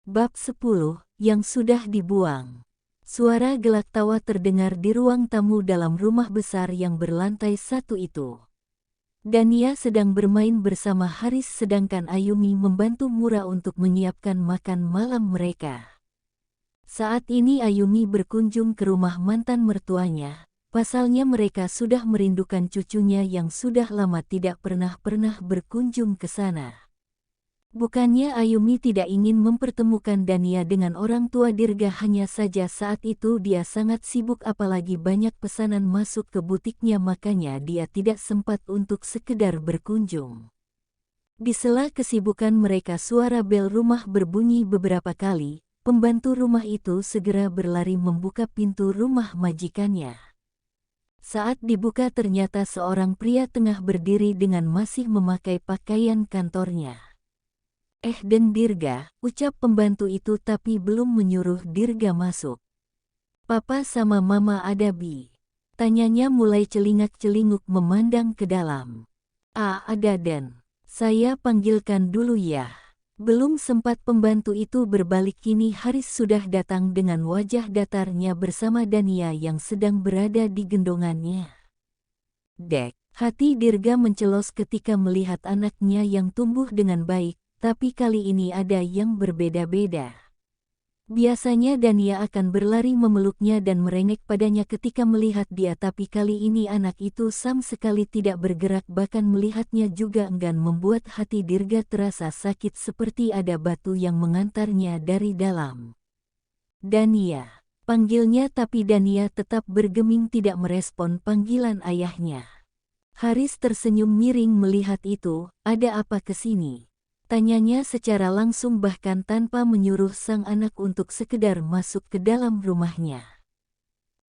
Bab 10, yang sudah dibuang. Suara gelak tawa terdengar di ruang tamu dalam rumah besar yang berlantai satu itu. Dania sedang bermain bersama Haris sedangkan Ayumi membantu Mura untuk menyiapkan makan malam mereka. Saat ini Ayumi berkunjung ke rumah mantan mertuanya. Pasalnya mereka sudah merindukan cucunya yang sudah lama tidak pernah berkunjung ke sana. Bukannya Ayumi tidak ingin mempertemukan Dania dengan orang tua Dirga, hanya saja saat itu dia sangat sibuk apalagi banyak pesanan masuk ke butiknya, makanya dia tidak sempat untuk sekedar berkunjung. Di sela kesibukan mereka suara bel rumah berbunyi beberapa kali, pembantu rumah itu segera berlari membuka pintu rumah majikannya. Saat dibuka ternyata seorang pria tengah berdiri dengan masih memakai pakaian kantornya. Den Dirga, ucap pembantu itu tapi belum menyuruh Dirga masuk. Papa sama Mama ada Bi? Tanyanya mulai celingak-celinguk memandang ke dalam. Ada Den. Saya panggilkan dulu ya. Belum sempat pembantu itu berbalik kini Haris sudah datang dengan wajah datarnya bersama Dania yang sedang berada di gendongannya. Dek, hati Dirga mencelos ketika melihat anaknya yang tumbuh dengan baik. Tapi kali ini ada yang berbeda-beda. Biasanya Dania akan berlari memeluknya dan merengek padanya ketika melihat dia, tapi kali ini anak itu sama sekali tidak bergerak, bahkan melihatnya juga enggan, membuat hati Dirga terasa sakit seperti ada batu yang mengantarnya dari dalam. Dania, panggilnya, tapi Dania tetap bergeming tidak merespon panggilan ayahnya. Haris tersenyum miring melihat itu. Ada apa kesini? Tanyanya secara langsung bahkan tanpa menyuruh sang anak untuk sekedar masuk ke dalam rumahnya.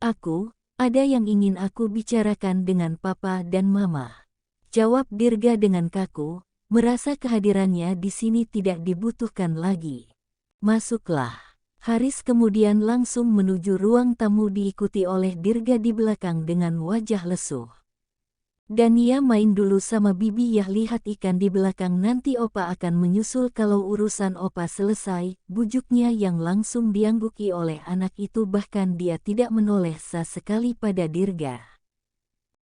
Ada yang ingin aku bicarakan dengan Papa dan Mama, jawab Dirga dengan kaku, merasa kehadirannya di sini tidak dibutuhkan lagi. Masuklah. Haris kemudian langsung menuju ruang tamu diikuti oleh Dirga di belakang dengan wajah lesu. Dania main dulu sama Bibi ya, lihat ikan di belakang, nanti Opa akan menyusul kalau urusan Opa selesai, bujuknya yang langsung diangguki oleh anak itu, bahkan dia tidak menoleh sesekali pada Dirga.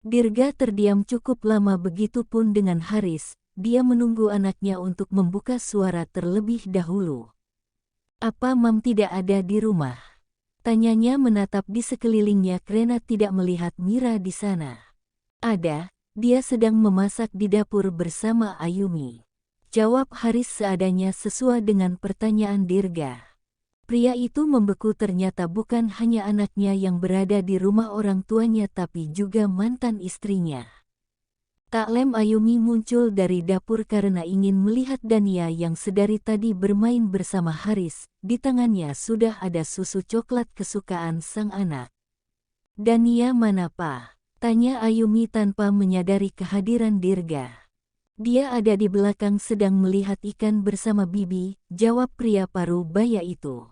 Dirga terdiam cukup lama, begitupun dengan Haris, dia menunggu anaknya untuk membuka suara terlebih dahulu. Apa Mam tidak ada di rumah? Tanyanya menatap di sekelilingnya karena tidak melihat Mira di sana. Ada. Dia sedang memasak di dapur bersama Ayumi, jawab Haris seadanya sesuai dengan pertanyaan Dirga. Pria itu membeku, ternyata bukan hanya anaknya yang berada di rumah orang tuanya tapi juga mantan istrinya. Tak lem Ayumi muncul dari dapur karena ingin melihat Dania yang sedari tadi bermain bersama Haris. Di tangannya sudah ada susu coklat kesukaan sang anak. Dania mana Pak? Tanya Ayumi tanpa menyadari kehadiran Dirga. Dia ada di belakang sedang melihat ikan bersama Bibi, jawab pria paruh baya itu.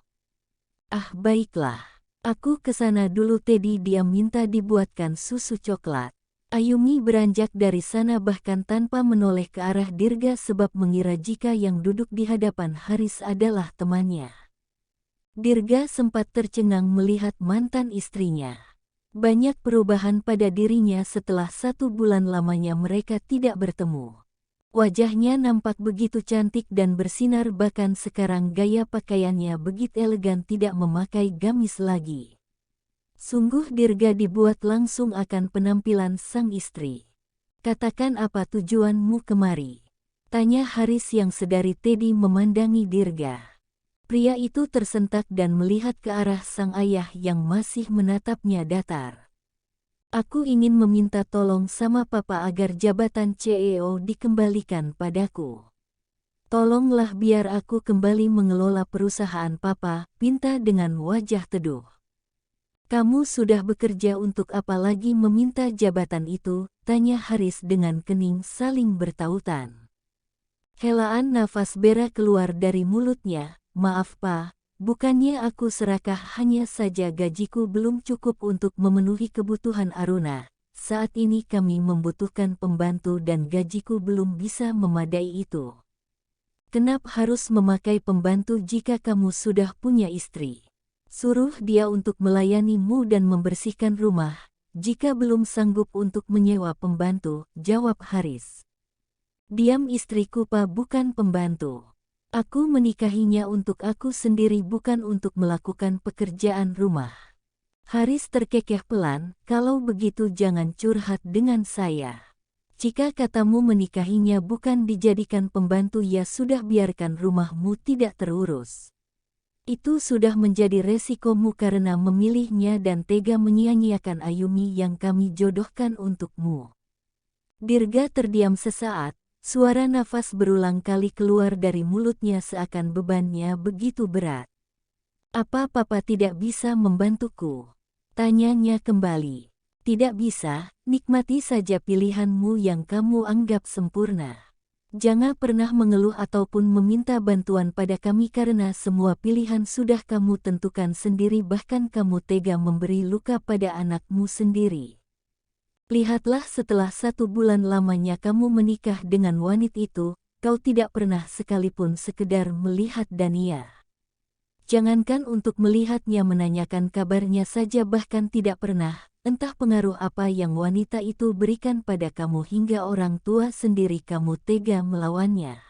Baiklah. Aku kesana dulu. Teddy dia minta dibuatkan susu coklat. Ayumi beranjak dari sana bahkan tanpa menoleh ke arah Dirga sebab mengira jika yang duduk di hadapan Haris adalah temannya. Dirga sempat tercengang melihat mantan istrinya. Banyak perubahan pada dirinya setelah 1 bulan lamanya mereka tidak bertemu. Wajahnya nampak begitu cantik dan bersinar, bahkan sekarang gaya pakaiannya begitu elegan, tidak memakai gamis lagi. Sungguh Dirga dibuat langsung akan penampilan sang istri. Katakan apa tujuanmu kemari? Tanya Haris yang sedari Teddy memandangi Dirga. Pria itu tersentak dan melihat ke arah sang ayah yang masih menatapnya datar. Aku ingin meminta tolong sama Papa agar jabatan CEO dikembalikan padaku. Tolonglah biar aku kembali mengelola perusahaan Papa, pinta dengan wajah teduh. Kamu sudah bekerja untuk apa lagi meminta jabatan itu? Tanya Haris dengan kening saling bertautan. Helaan nafas Bera keluar dari mulutnya. Maaf Pak, bukannya aku serakah, hanya saja gajiku belum cukup untuk memenuhi kebutuhan Aruna. Saat ini kami membutuhkan pembantu dan gajiku belum bisa memadai itu. Kenapa harus memakai pembantu jika kamu sudah punya istri? Suruh dia untuk melayanimu dan membersihkan rumah. Jika belum sanggup untuk menyewa pembantu, jawab Haris. Diam istriku Pak, bukan pembantu. Aku menikahinya untuk aku sendiri, bukan untuk melakukan pekerjaan rumah. Haris terkekeh pelan, kalau begitu jangan curhat dengan saya. Jika katamu menikahinya bukan dijadikan pembantu, ya sudah, biarkan rumahmu tidak terurus. Itu sudah menjadi resikomu karena memilihnya dan tega menyia-nyiakan Ayumi yang kami jodohkan untukmu. Dirga terdiam sesaat, suara nafas berulang kali keluar dari mulutnya seakan bebannya begitu berat. Apa Papa tidak bisa membantuku? Tanyanya kembali. Tidak bisa, nikmati saja pilihanmu yang kamu anggap sempurna. Jangan pernah mengeluh ataupun meminta bantuan pada kami karena semua pilihan sudah kamu tentukan sendiri, bahkan kamu tega memberi luka pada anakmu sendiri. Lihatlah, setelah 1 bulan lamanya kamu menikah dengan wanita itu, kau tidak pernah sekalipun sekedar melihat Dania. Jangankan untuk melihatnya, menanyakan kabarnya saja bahkan tidak pernah. Entah pengaruh apa yang wanita itu berikan pada kamu hingga orang tua sendiri kamu tega melawannya.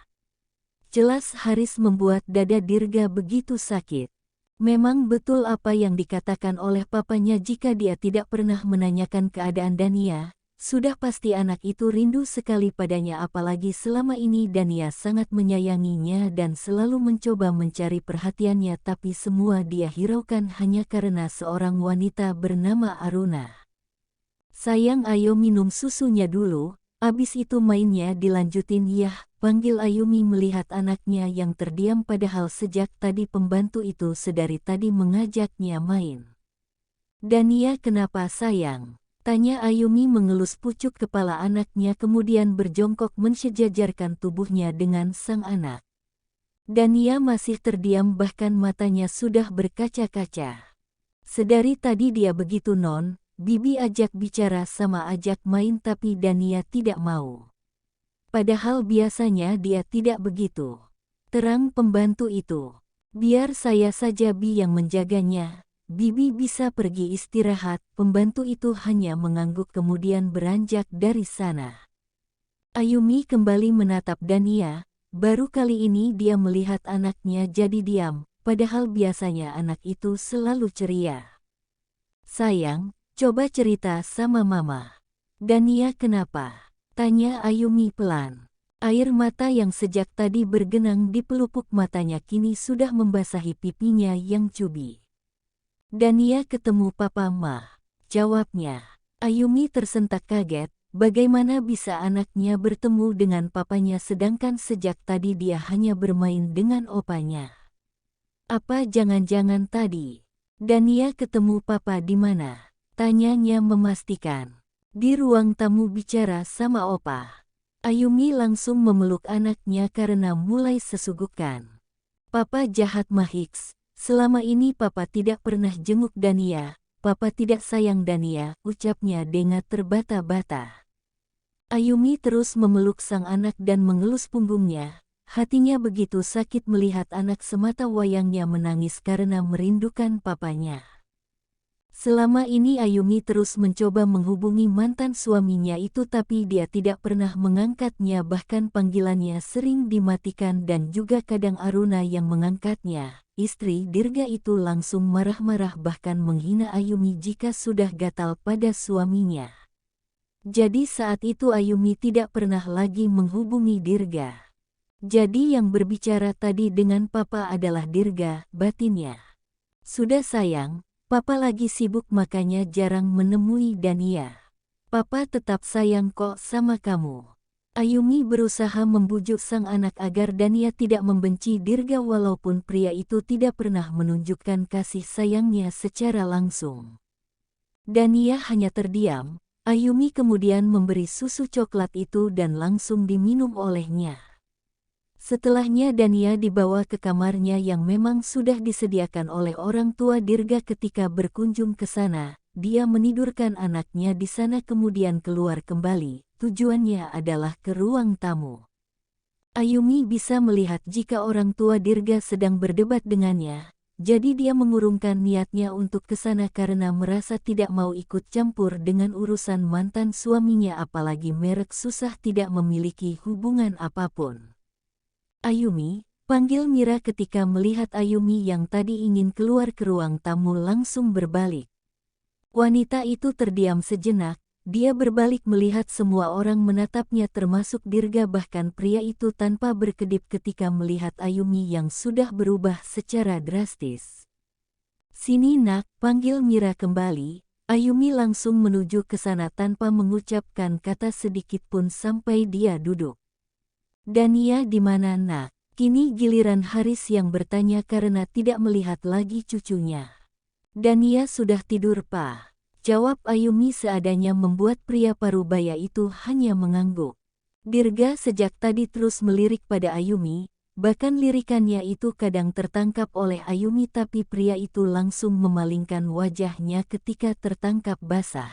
Jelas Haris membuat dada Dirga begitu sakit. Memang betul apa yang dikatakan oleh papanya, jika dia tidak pernah menanyakan keadaan Dania, sudah pasti anak itu rindu sekali padanya, apalagi selama ini Dania sangat menyayanginya dan selalu mencoba mencari perhatiannya, tapi semua dia hiraukan hanya karena seorang wanita bernama Aruna. Sayang, ayo minum susunya dulu, abis itu mainnya dilanjutin ya, panggil Ayumi melihat anaknya yang terdiam padahal sejak tadi pembantu itu sedari tadi mengajaknya main. Dania, kenapa sayang? Tanya Ayumi mengelus pucuk kepala anaknya kemudian berjongkok mensejajarkan tubuhnya dengan sang anak. Dania masih terdiam, bahkan matanya sudah berkaca-kaca. Sedari tadi dia begitu, Non, Bibi ajak bicara sama ajak main, tapi Dania tidak mau. Padahal biasanya dia tidak begitu. Terang pembantu itu. Biar saya saja Bi yang menjaganya. Bibi bisa pergi istirahat. Pembantu itu hanya mengangguk kemudian beranjak dari sana. Ayumi kembali menatap Dania. Baru kali ini dia melihat anaknya jadi diam, padahal biasanya anak itu selalu ceria. Sayang, coba cerita sama Mama. Dania, kenapa? Tanya Ayumi pelan. Air mata yang sejak tadi bergenang di pelupuk matanya kini sudah membasahi pipinya yang cubi. Dania ketemu Papa, Ma, jawabnya. Ayumi tersentak kaget, bagaimana bisa anaknya bertemu dengan papanya sedangkan sejak tadi dia hanya bermain dengan opanya. Apa jangan-jangan tadi Dania ketemu Papa di mana? Tanyanya memastikan. Di ruang tamu bicara sama Opa. Ayumi langsung memeluk anaknya karena mulai sesugukan. Papa jahat Mahiks. Selama ini Papa tidak pernah jenguk Dania, Papa tidak sayang Dania, ucapnya dengan terbata-bata. Ayumi terus memeluk sang anak dan mengelus punggungnya, hatinya begitu sakit melihat anak semata wayangnya menangis karena merindukan papanya. Selama ini Ayumi terus mencoba menghubungi mantan suaminya itu tapi dia tidak pernah mengangkatnya, bahkan panggilannya sering dimatikan dan juga kadang Aruna yang mengangkatnya. Istri Dirga itu langsung marah-marah bahkan menghina Ayumi jika sudah gatal pada suaminya. Jadi saat itu Ayumi tidak pernah lagi menghubungi Dirga. Jadi yang berbicara tadi dengan Papa adalah Dirga, batinnya. Sudah sayang, Papa lagi sibuk makanya jarang menemui Dania. Papa tetap sayang kok sama kamu. Ayumi berusaha membujuk sang anak agar Dania tidak membenci Dirga walaupun pria itu tidak pernah menunjukkan kasih sayangnya secara langsung. Dania hanya terdiam. Ayumi kemudian memberi susu coklat itu dan langsung diminum olehnya. Setelahnya Dania dibawa ke kamarnya yang memang sudah disediakan oleh orang tua Dirga. Ketika berkunjung ke sana, dia menidurkan anaknya di sana kemudian keluar kembali. Tujuannya adalah ke ruang tamu. Ayumi bisa melihat jika orang tua Dirga sedang berdebat dengannya, jadi dia mengurungkan niatnya untuk ke sana karena merasa tidak mau ikut campur dengan urusan mantan suaminya, apalagi merek susah tidak memiliki hubungan apapun. Ayumi, panggil Mira. Ketika melihat Ayumi yang tadi ingin keluar ke ruang tamu langsung berbalik. Wanita itu terdiam sejenak. Dia berbalik melihat semua orang menatapnya termasuk Dirga, bahkan pria itu tanpa berkedip ketika melihat Ayumi yang sudah berubah secara drastis. "Sini nak," panggil Mira kembali. Ayumi langsung menuju ke sana tanpa mengucapkan kata sedikit pun sampai dia duduk. "Dania di mana nak?" Kini giliran Haris yang bertanya karena tidak melihat lagi cucunya. "Dania sudah tidur pak," jawab Ayumi seadanya membuat pria parubaya itu hanya mengangguk. Dirga sejak tadi terus melirik pada Ayumi, bahkan lirikannya itu kadang tertangkap oleh Ayumi, tapi pria itu langsung memalingkan wajahnya ketika tertangkap basah.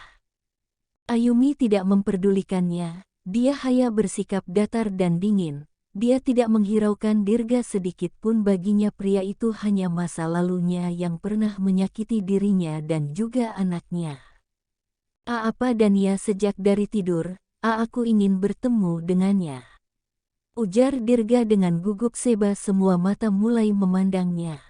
Ayumi tidak memperdulikannya, dia hanya bersikap datar dan dingin. Dia tidak menghiraukan Dirga sedikit pun. Baginya pria itu hanya masa lalunya yang pernah menyakiti dirinya dan juga anaknya. "Apa Dania sejak dari tidur? Aku ingin bertemu dengannya," ujar Dirga dengan gugup. Seba semua mata mulai memandangnya.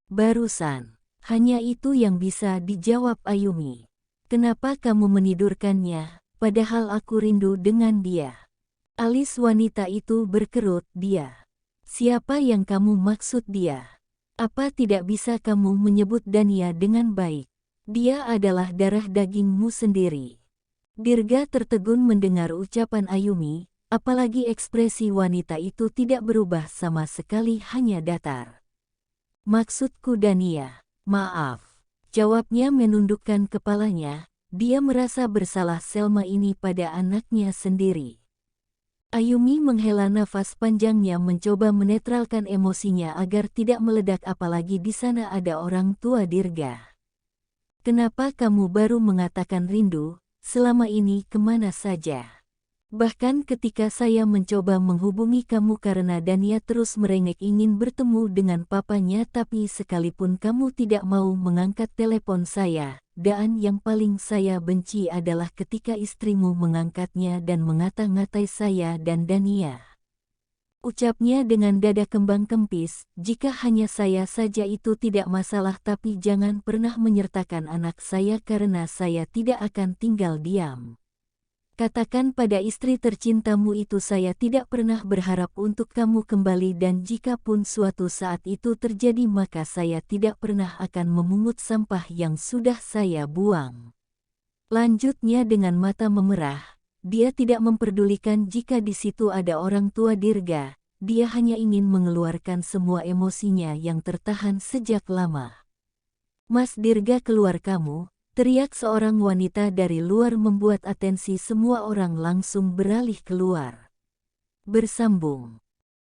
"Barusan, hanya itu yang bisa dijawab Ayumi. Kenapa kamu menidurkannya, padahal aku rindu dengan dia?" Alis wanita itu berkerut. "Dia? Siapa yang kamu maksud dia? Apa tidak bisa kamu menyebut Dania dengan baik? Dia adalah darah dagingmu sendiri." Dirga tertegun mendengar ucapan Ayumi, apalagi ekspresi wanita itu tidak berubah sama sekali, hanya datar. "Maksudku Dania, maaf," jawabnya menundukkan kepalanya. Dia merasa bersalah selama ini pada anaknya sendiri. Ayumi menghela nafas panjangnya mencoba menetralkan emosinya agar tidak meledak, apalagi di sana ada orang tua Dirga. "Kenapa kamu baru mengatakan rindu? Selama ini kemana saja? Bahkan ketika saya mencoba menghubungi kamu karena Dania terus merengek ingin bertemu dengan papanya, tapi sekalipun kamu tidak mau mengangkat telepon saya. Dan yang paling saya benci adalah ketika istrimu mengangkatnya dan mengata-ngatai saya dan Dania," ucapnya dengan dada kembang kempis. "Jika hanya saya saja itu tidak masalah, tapi jangan pernah menyertakan anak saya karena saya tidak akan tinggal diam. Katakan pada istri tercintamu itu saya tidak pernah berharap untuk kamu kembali, dan jika pun suatu saat itu terjadi maka saya tidak pernah akan memungut sampah yang sudah saya buang." Lanjutnya dengan mata memerah. Dia tidak memperdulikan jika di situ ada orang tua Dirga. Dia hanya ingin mengeluarkan semua emosinya yang tertahan sejak lama. "Mas Dirga, keluar kamu!" teriak seorang wanita dari luar membuat atensi semua orang langsung beralih keluar. Bersambung.